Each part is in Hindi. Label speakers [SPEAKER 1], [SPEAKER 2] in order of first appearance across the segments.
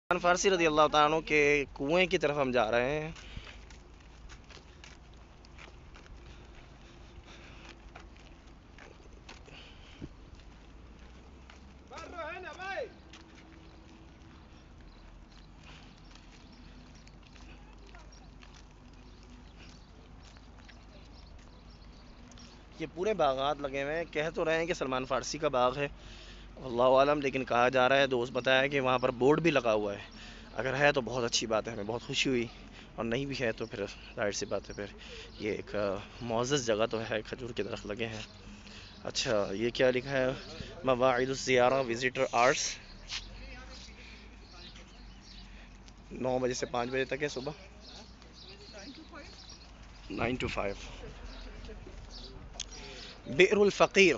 [SPEAKER 1] सलमान फारसी रज़ी अल्लाह तआला अन्हु के कुएं की तरफ हम जा रहे हैं। ये पूरे बागात लगे हुए हैं। कह तो रहे हैं कि सलमान फारसी का बाग है, अल्लाह आलम, लेकिन कहा जा रहा है, दोस्त बताया कि वहाँ पर बोर्ड भी लगा हुआ है। अगर है तो बहुत अच्छी बात है, हमें बहुत खुशी हुई, और नहीं भी है तो फिर जाहिर सी बात है, फिर ये एक मुअज़्ज़ज़ जगह तो है, खजूर के दरख्त लगे हैं। अच्छा, ये क्या लिखा है? मवाइदुज़ ज़ियारा विज़िटर आवर्स 9 बजे से 5 बजे तक है सुबह, 9 to 5। बिरुल फ़कीर,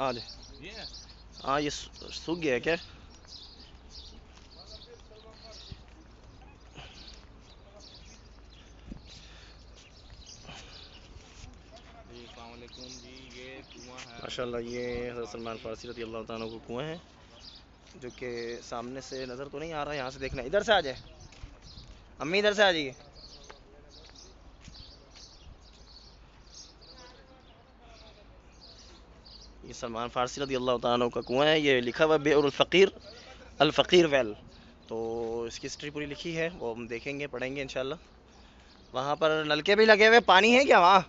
[SPEAKER 1] हाँ हाँ, ये सूख गया है क्या? माशाल्लाह, ये हज़रत सलमान फारसी रज़ी अल्लाह तआला को कुआं है, जो कि सामने से नज़र तो नहीं आ रहा, यहाँ से देखना। इधर से आ जाए अम्मी, इधर से आ जाइए। ये सलमान फारसी रज़ी अल्लाह तआला अन्हु का कुआं है। ये लिखा हुआ बिरुल फ़कीर, अल फ़कीर वेल। तो इसकी हिस्ट्री पूरी लिखी है, वो हम देखेंगे, पढ़ेंगे इंशाल्लाह। वहाँ पर नलके भी लगे हुए, पानी है क्या वहाँ?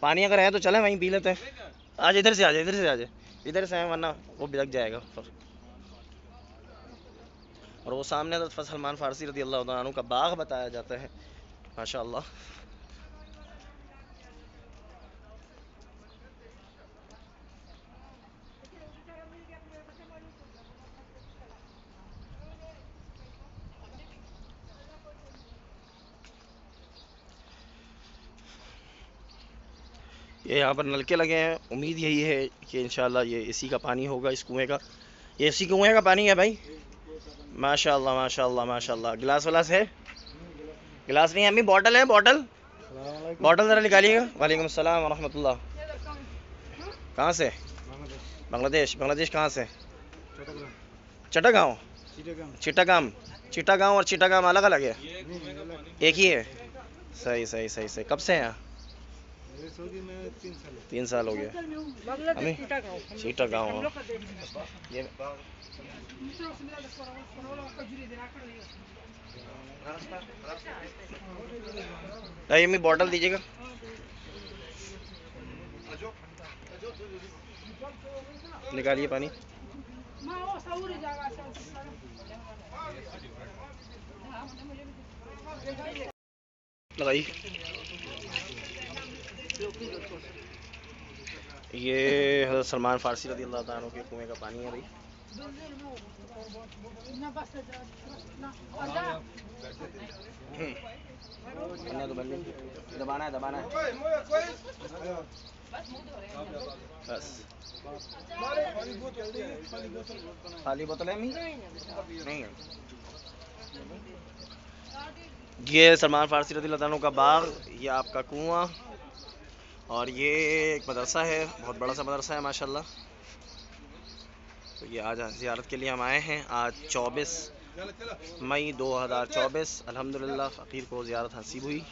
[SPEAKER 1] पानी अगर है तो चलें वहीं पी लेते हैं। आज इधर से आ जाए, इधर से आ जाए, इधर से आए, वरना वो बिलक जाएगा। और वो सामने हज़रत सलमान फारसी रज़ी अल्लाह तआला अन्हु का बाग बताया जाता है, माशाअल्लाह। ये यहाँ पर नलके लगे हैं, उम्मीद यही है कि इंशाल्लाह ये इसी का पानी होगा, इस कुएं का। ये इसी कुएं का पानी है भाई। माशाल्लाह माशाल्लाह माशाल्लाह। गिलास वलास है? गिलास नहीं है अम्मी, बॉटल है? बॉटल, बॉटल ज़रा निकालिएगा। वालेकुम अस्सलाम व रहमतुल्लाह। कहाँ से? बांग्लादेश। बांग्लादेश कहाँ से? चट्टागांव। चिटागांव। चिटागांव और चिटागांव अलग अलग है? एक ही है? सही सही सही सही। कब से हैं यहाँ? 3 साल हो गया हमें। चिटागांव। ये अम्मी बॉटल दीजिएगा। निकालिए पानी। लगाइए। ये हज़रत सलमान फारसी रज़ी अल्लाह तआला अन्हु के कुएं का पानी है भाई। बनने दो, बनने दो। दबाना है, दबाना है बस। खाली बोतल है अम्मी? नहीं है। ये सलमान फारसी रज़ी अल्लाह तआला अन्हु का बाग, ये आपका कुआं, और ये एक मदरसा है, बहुत बड़ा सा मदरसा है माशाल्लाह। तो ये आज ज़ियारत के लिए हम आए हैं। आज 24 मई 2024 अल्हम्दुलिल्लाह फ़कीर को ज़ियारत नसीब हुई।